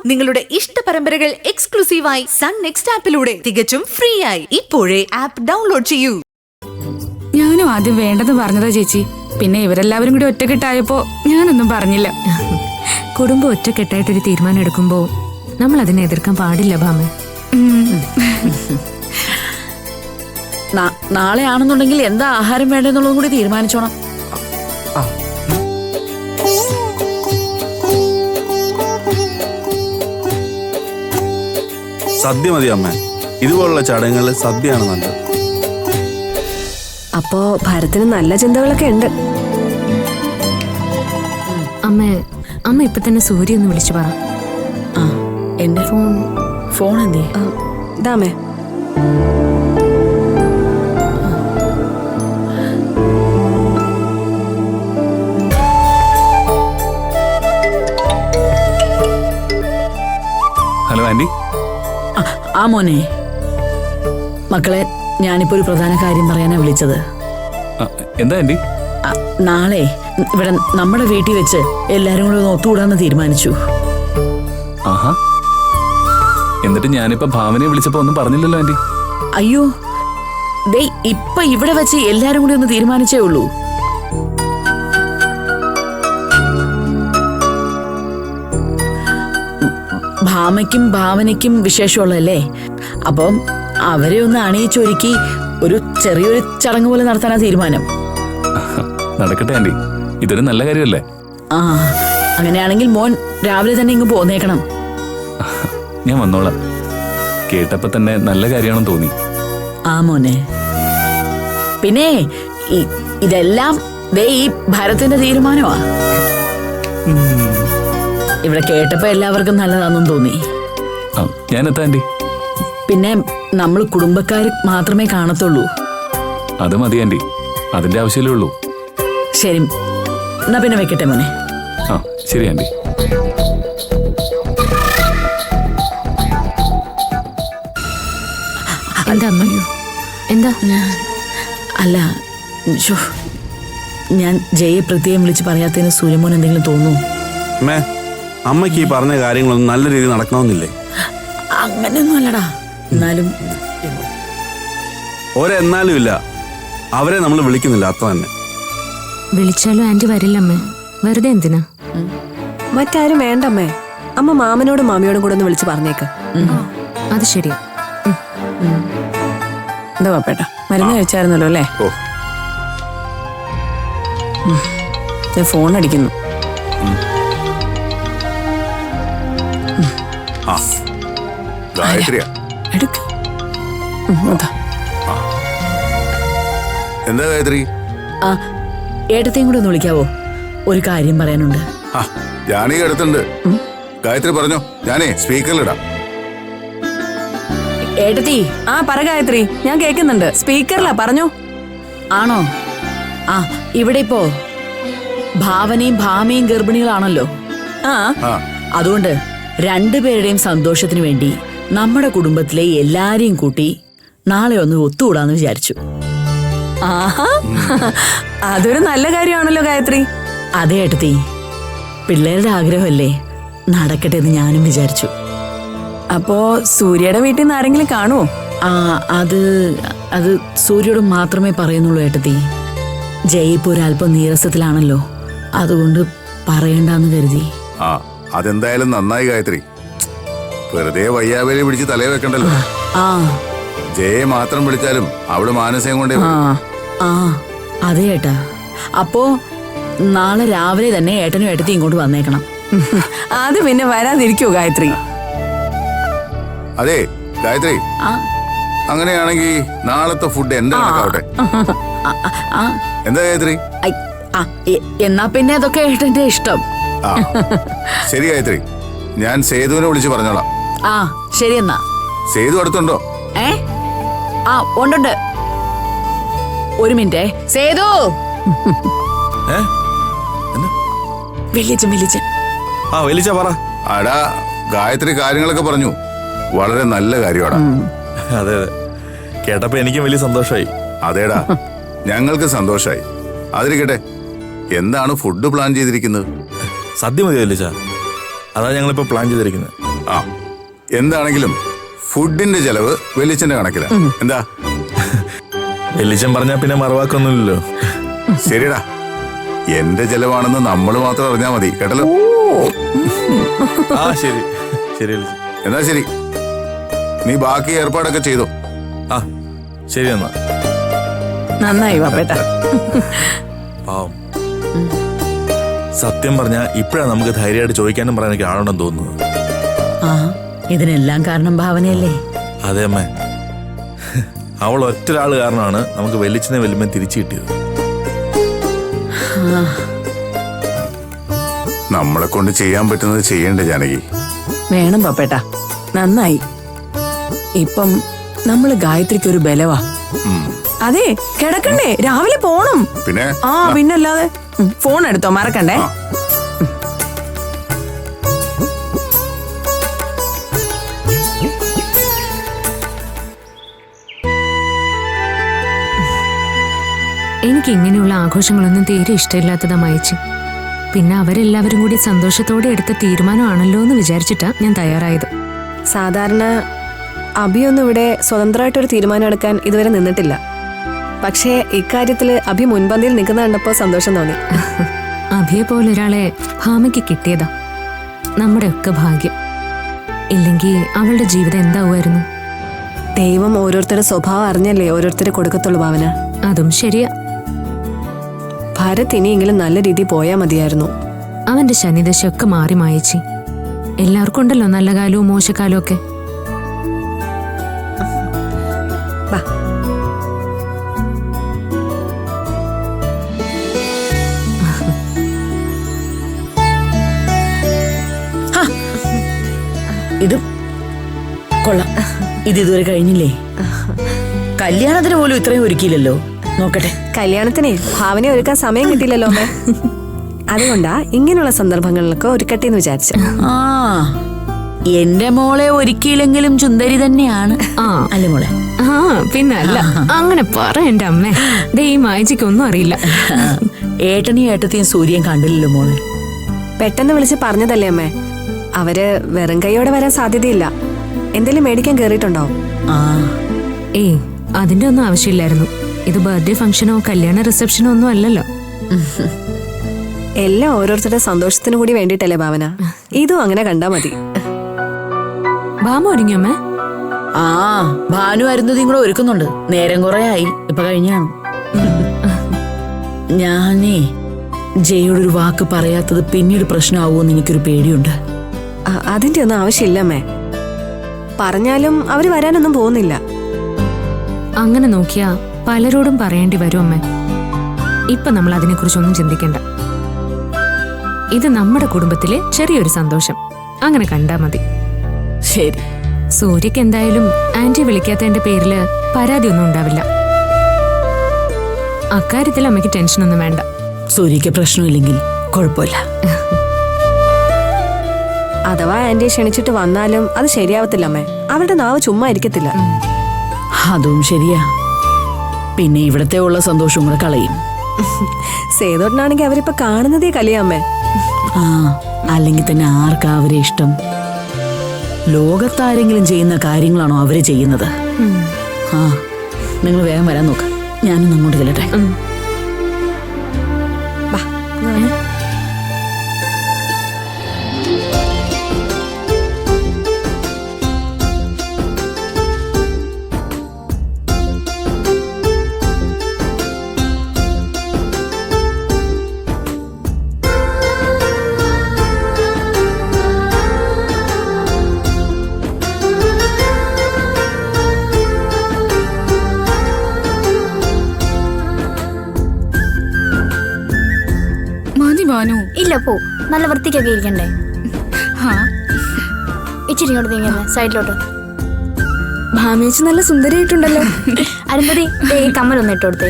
നിങ്ങളുടെ ഇഷ്ട പരമ്പരകൾ എക്സ്ക്ലൂസീവായി സൺ നെക്സ്റ്റ് ആപ്പിലൂടെ തികച്ചും ഫ്രീ ആയി ഇപ്പോഴേ ആപ്പ് ഡൗൺലോഡ് ചെയ്യൂ. ഞാനും ആദ്യം വേണ്ടെന്ന് പറഞ്ഞതാ ചേച്ചി. പിന്നെ ഇവരെല്ലാവരും കൂടി ഒറ്റക്കെട്ടായപ്പോ ഞാനൊന്നും പറഞ്ഞില്ല. കുടുംബം ഒറ്റക്കെട്ടായിട്ടൊരു തീരുമാനം എടുക്കുമ്പോ നമ്മൾ അതിനെ എതിർക്കാൻ പാടില്ല ഭാമ. നാളെ ആണെന്നുണ്ടെങ്കിൽ എന്താ ആഹാരം വേണ്ടെന്നുള്ളതും കൂടി തീരുമാനിച്ചോണം. സദ്യ മതി അമ്മ. ഇതുപോലുള്ള ചടങ്ങുകളിൽ സദ്യയാണ് നല്ലത്. അപ്പോ ഭരത്തിന് നല്ല ചിന്തകളൊക്കെ ഉണ്ട്. അമ്മ ഇപ്പൊ തന്നെ സൂര്യ ഒന്ന് വിളിച്ചു പറ. എന്റെ ഫോൺ എന്തേ? ഇതാമേ. Hello aunty. ആ മോനെ, മക്കളെ, ഞാനിപ്പോ ഒരു പ്രധാന കാര്യം പറയാനാ വിളിച്ചത്. എന്താ ആന്റി? നാളെ ഇവിടെ നമ്മുടെ വീട്ടിൽ വെച്ച് എല്ലാരും കൂടെ ഒന്ന് ഒത്തുകൂടാന്ന് തീരുമാനിച്ചു. ആഹാ, എന്നിട്ട് ഞാനിപ്പോ ഭാവനയെ വിളിച്ചപ്പോ ഒന്നും പറഞ്ഞില്ലല്ലോ ആന്റി. അയ്യോ, ദേ ഇപ്പൊ ഇവിടെ വെച്ച് എല്ലാരും കൂടി ഒന്ന് തീരുമാനിച്ചേ ഉള്ളൂ. ഭാമയ്ക്കും ഭാവനയ്ക്കും വിശേഷമുള്ളല്ലേ, അപ്പം അവരെ ഒന്ന് അണിയിച്ചൊരുക്കി ഒരു ചെറിയൊരു ചടങ്ങ് പോലെ നടത്താനാ തീരുമാനം. നടക്കട്ടെ ആന്റി, ഇതൊരു നല്ല കാര്യമല്ലേ. ആ, അങ്ങനെയാണെങ്കിൽ മോൻ രാവിലെ തന്നെ ഇങ്ങ് പോന്നേക്കണം. ഞാൻ വന്നോളാം. കേട്ടപ്പോ തന്നെ നല്ല കാര്യമാണെന്ന് തോന്നി. ആ മോനെ, പിന്നെ ഇതെല്ലാം ദേ ഈ ഭരത്തിന്റെ തീരുമാനമാ. ഇവിടെ കേട്ടപ്പോ എല്ലാവർക്കും നല്ലതാണെന്നും തോന്നി. ഞാൻ എത്താ ആന്റി. പിന്നെ നമ്മൾ കുടുംബക്കാർ മാത്രമേ കാണത്തുള്ളൂ. അത് മതി ആന്റി, അതിന്റെ ആവശ്യമല്ലേ ഉള്ളൂ. ശരി, എന്നാ പിന്നെ വെക്കട്ടെ മോനെ. ആ ശരി ആന്റി. എന്താ അമ്മ? എന്താ? അല്ല, ഞാൻ ജയെ പ്രത്യേകം വിളിച്ച് പറയാത്തതിന് സൂര്യമോൻ എന്തെങ്കിലും തോന്നുന്നു? അമ്മയ്ക്ക് ഈ പറഞ്ഞ കാര്യങ്ങളൊന്നും നല്ല രീതിയിൽ നടക്കണമെന്നില്ലേ? അങ്ങനെയൊന്നും അല്ലടാ. എന്നാലും ഒരെന്നാലും ഇല്ല, അവരെ നമ്മൾ വിളിക്കുന്നില്ല, അത്ര തന്നെ. വിളിച്ചാലും ആന്റി വരില്ലമ്മേ, വെറുതെ എന്തിനാ? മറ്റാരും വേണ്ടമ്മേ. അമ്മ മാമനോടും മാമിയോടും കൂടെ ഒന്ന് വിളിച്ച് പറഞ്ഞേക്ക്. അത് ശരിയാ. എന്താ പാപ്പേട്ട, മരുന്ന് കഴിച്ചായിരുന്നല്ലോ അല്ലേ? ഫോൺ അടിക്കുന്നു. എടുക്ക. എന്താ ഗായത്രി? ആ, ഏട്ടത്തെയും കൂടെ ഒന്ന് വിളിക്കാവോ? ഒരു കാര്യം പറയാനുണ്ട്. ജാനകി അടുത്തുണ്ട്. ഗായത്രി പറഞ്ഞോ, ഞാനേ സ്പീക്കറിലിടാം. ഏട്ടത്തി. ആ പറ ഗായത്രി, ഞാൻ കേൾക്കുന്നുണ്ട്. സ്പീക്കറിലാ, പറഞ്ഞോ. ആണോ? ആ, ഇവിടെ ഇപ്പോ ഭാവനയും ഭാമയും ഗർഭിണികളാണല്ലോ. അതുകൊണ്ട് രണ്ടുപേരുടെയും സന്തോഷത്തിന് വേണ്ടി നമ്മുടെ കുടുംബത്തിലെ എല്ലാരെയും കൂട്ടി നാളെ ഒന്ന് ഒത്തുകൂടാന്ന് വിചാരിച്ചു. ആഹാ, അതൊരു നല്ല കാര്യമാണല്ലോ ഗായത്രി. അതെ ഏട്ടത്തി, പിള്ളേരുടെ ആഗ്രഹമല്ലേ, നടക്കട്ടെ എന്ന് ഞാനും വിചാരിച്ചു. അപ്പോ സൂര്യയുടെ വീട്ടിൽ നിന്ന് ആരെങ്കിലും കാണുമോ? അത് സൂര്യയോട് മാത്രമേ പറയുന്നുള്ളൂ ഏട്ടത്തി. ജയ് ഇപ്പൊ ഒരല്പം നീരസത്തിലാണല്ലോ, അതുകൊണ്ട് പറയണ്ടെന്ന് കരുതി. അതെന്തായാലും നന്നായി ഗായത്രി. വെറുതെ വയ്യാവേലി പിടിച്ച് തലയെ വെക്കണ്ടല്ലോ. ജയെ മാത്രം വിളിച്ചാലും അവിടെ മാനസികം കൊണ്ടേ. അതെ ഏട്ടാ. അപ്പോ നാളെ രാവിലെ തന്നെ ഏട്ടനും ഏട്ടത്തി ഇങ്ങോട്ട് വന്നേക്കണം. അത് പിന്നെ വരാതിരിക്കോ ഗായത്രി? അതെ ഗായത്രി, അങ്ങനെയാണെങ്കിൽ നാളത്തെ ഫുഡ് എന്റെ കണക്കാവട്ടെ. എന്താ ഗായത്രി? എന്നാ പിന്നെ അതൊക്കെ ഏട്ടന്റെ ഇഷ്ടം. ശരി ഗായത്രി, ഞാൻ സേതുവിനെ വിളിച്ച് പറഞ്ഞോളാം. ശരി എന്നാ. സേതു അടുത്തുണ്ടോ? ഉണ്ട്. ഒരു മിനിറ്റേ. സേതു. വലിച്ച പറ. അടാ, ഗായത്രി കാര്യങ്ങളൊക്കെ പറഞ്ഞു. വളരെ നല്ല കാര്യമാടാ. അതെ അതെ, കേട്ടപ്പോ എനിക്കും വലിയ സന്തോഷമായി. അതേടാ, ഞങ്ങൾക്ക് സന്തോഷായി. അതിരിക്കട്ടെ, എന്താണ് ഫുഡ് പ്ലാൻ ചെയ്തിരിക്കുന്നത്? സദ്യ മതി വലിച്ച. അതാ ഞങ്ങളിപ്പോ പ്ലാൻ ചെയ്തിരിക്കുന്നത്. ആ എന്താണെങ്കിലും ഫുഡിന്റെ ചെലവ് വെളിച്ചന്റെ കണക്കിലാ. എന്താ വെല്ലിച്ചൻ പറഞ്ഞാ പിന്നെ മറുവാക്കൊന്നുമില്ലല്ലോ. ശരിടാ, എന്റെ ചെലവാണെന്ന് നമ്മൾ മാത്രം അറിഞ്ഞാ മതി കേട്ടല്ലോ. ആ ശരി ശരി വെല്ലിച്ചൻ. എന്നാ ശരി, നീ ബാക്കി ഏർപ്പാടൊക്കെ ചെയ്തോ. ആ ശരി എന്നാ. നന്നായി പാപ്പേട്ട. പാവം. സത്യം പറഞ്ഞാ ഇപ്പഴാണ് നമുക്ക് ധൈര്യമായിട്ട് ചോദിക്കാനും പറയാനൊക്കെ ആളുണ്ടെന്ന് തോന്നുന്നത്. ആ ഇതിനെല്ലാം കാരണം ഭാവനയല്ലേ? അതെ അമ്മേ, അവൾ ഒറ്റൊരാള് കാരണമാണ് നമുക്ക് വെല്ലിച്ചനെ വെല്ലുമ്പോ തിരിച്ചു കിട്ടിയത്. നമ്മളെ കൊണ്ട് ചെയ്യാൻ പറ്റുന്നത് ചെയ്യണ്ടേ ജാനകി? വേണം പാപ്പേട്ട, നന്നായി. ഇപ്പം നമ്മള് ഗായത്രിക്ക് ഒരു ബലവാ. അതെ, കിടക്കണ്ടേ, രാവിലെ പോണം. പിന്നെ ആ പിന്നല്ലാതെ. ഫോൺ എടുത്തോ, മറക്കണ്ടേ. എനിക്ക് ഇങ്ങനെയുള്ള ആഘോഷങ്ങളൊന്നും തീരെ ഇഷ്ടമില്ലാത്തതാ മയച്ചി. പിന്നെ അവരെല്ലാവരും കൂടി സന്തോഷത്തോടെ എടുത്ത തീരുമാനമാണല്ലോ എന്ന് വിചാരിച്ചിട്ടാ ഞാൻ തയ്യാറായത്. സാധാരണ അഭിയൊന്നും ഇവിടെ സ്വതന്ത്രമായിട്ടൊരു തീരുമാനം എടുക്കാൻ ഇതുവരെ നിന്നിട്ടില്ല. പക്ഷേ ഇക്കാര്യത്തില് അഭി മുൻപന്തിയിൽ നിൽക്കുന്ന കണ്ടപ്പോ സന്തോഷം തോന്നി. അഭിയെ പോലെ ഒരാളെ ഭാമയ്ക്ക് കിട്ടിയതാ നമ്മുടെയൊക്കെ ഭാഗ്യം. ഇല്ലെങ്കിൽ അവളുടെ ജീവിതം എന്താവുമായിരുന്നു? ദൈവം ഓരോരുത്തരുടെ സ്വഭാവം അറിഞ്ഞല്ലേ ഓരോരുത്തരെ കൊടുക്കത്തുള്ളൂ ഭാവന. അതും ശരിയാ. ഭാരത് ഇനിയെങ്കിലും നല്ല രീതിയിൽ പോയാ മതിയായിരുന്നു. അവന്റെ ശനിദശയൊക്കെ മാറി മായച്ചി. എല്ലാവർക്കും ഉണ്ടല്ലോ നല്ല കാലവും മോശക്കാലവും ഒക്കെ. വാ. ഇത് കൊള്ളാം. ഇത് ഇതുവരെ കഴിഞ്ഞില്ലേ? കല്യാണത്തിന് പോലും ഇത്രയും ഒരുക്കിയില്ലല്ലോ. നോക്കട്ടെ. കല്യാണത്തിനെ ഭാവനയെ ഒരുക്കാൻ സമയം കിട്ടിയില്ലല്ലോ അമ്മേ. അതുകൊണ്ടാ ഇങ്ങനെയുള്ള സന്ദർഭങ്ങളിലൊക്കെ ഒരുക്കട്ടെന്ന് വിചാരിച്ചു. ആ എന്റെ മോളെ ഒരുക്കിയില്ലെങ്കിലും ചുന്ദരി തന്നെയാണ്. ആ അല്ലേ മോളെ? ആ പിന്നല്ല, അങ്ങനെ പറ എന്റെ അമ്മേ. ദേ ഈ മായച്ചിക്കൊന്നും അറിയില്ല. ഏട്ടനെയും ഏട്ടത്തെയും സൂര്യൻ കണ്ടില്ലല്ലോ മോളെ. പെട്ടെന്ന് വിളിച്ച് പറഞ്ഞതല്ലേ അമ്മേ. അവര് വെറും കൈയോടെ വരാൻ സാധ്യതയില്ല. എന്തെങ്കിലും മേടിക്കാൻ കേറിയിട്ടുണ്ടാവും. ആ ഏയ് അതിന്റെ ഒന്നും ആവശ്യമില്ലായിരുന്നു. ഇത് ബർത്ത്ഡേ ഫംഗ്ഷനോ കല്യാണ റിസപ്ഷനോ ഒന്നും അല്ലല്ലോ. എല്ലാം ഓരോരുത്തരുടെ സന്തോഷത്തിനു കൂടി വേണ്ടിട്ടല്ലേ ഭാവന. ഇതും അങ്ങനെ കണ്ടാ മതി. ഭാമ ഒരുങ്ങിയമ്മേ? ആ ഭാനു അരുന്നതും കൂടെ ഒരുക്കുന്നുണ്ട്. നേരം കുറെ ആയി, ഇപ്പൊ കഴിഞ്ഞാണ്. ഞാനേ ജയോടൊരു വാക്ക് പറയാത്തത് പിന്നീട് പ്രശ്നമാവുമെന്ന് എനിക്കൊരു പേടിയുണ്ട്. അതിന്റെ ഒന്നും ആവശ്യമില്ല അമ്മേ. പറഞ്ഞാലും അവര് വരാനൊന്നും പോകുന്നില്ല. അങ്ങനെ നോക്കിയാ പലരോടും പറയേണ്ടി വരും അമ്മേ. ഇപ്പൊ നമ്മൾ അതിനെക്കുറിച്ചൊന്നും ചിന്തിക്കണ്ട. ഇത് നമ്മുടെ കുടുംബത്തിലെ ചെറിയൊരു സന്തോഷം, അങ്ങനെ കണ്ടാ മതി. ശരി. സൂര്യക്ക് എന്തായാലും ആന്റി വിളിക്കാത്തതിന്റെ പേരില് പരാതിയൊന്നും ഉണ്ടാവില്ല. അക്കാര്യത്തിൽ അമ്മയ്ക്ക് ടെൻഷനൊന്നും വേണ്ട. സൂര്യക്ക് പ്രശ്നമില്ലെങ്കിൽ കുഴപ്പമില്ല. അഥവാ ആന്റിയെ ക്ഷണിച്ചിട്ട് വന്നാലും അത് ശരിയാവത്തില്ല അമ്മേ. അവരുടെ നാവ് ചുമ്മാ ഇരിക്കത്തില്ല. അതും ശരിയാ. പിന്നെ ഇവിടത്തെ ഉള്ള സന്തോഷം കൂടെ കളയും. സേതോട്ടനാണെങ്കിൽ അവരിപ്പോ കാണുന്നതേ കളിയമ്മേ. ആ അല്ലെങ്കിൽ തന്നെ ആർക്കാ അവരെ ഇഷ്ടം? ലോകത്താരെങ്കിലും ചെയ്യുന്ന കാര്യങ്ങളാണോ അവര് ചെയ്യുന്നത്? ആ നിങ്ങൾ വേഗം വരാൻ നോക്ക്. ഞാനും അങ്ങോട്ട് ചെല്ലട്ടെ. ഇല്ല, പോ. നല്ല വൃത്തിക്കൊക്കെ ഇരിക്കണ്ടേ? ഇച്ചിരി ഇങ്ങോട്ട് നീങ്ങുന്നേ, സൈഡിലോട്ട്. ഭാമേച്ചി നല്ല സുന്ദരിയായിട്ടുണ്ടല്ലോ. അരുമ്പതി കമ്മലൊന്നും ഇട്ട് കൊടുത്തേ.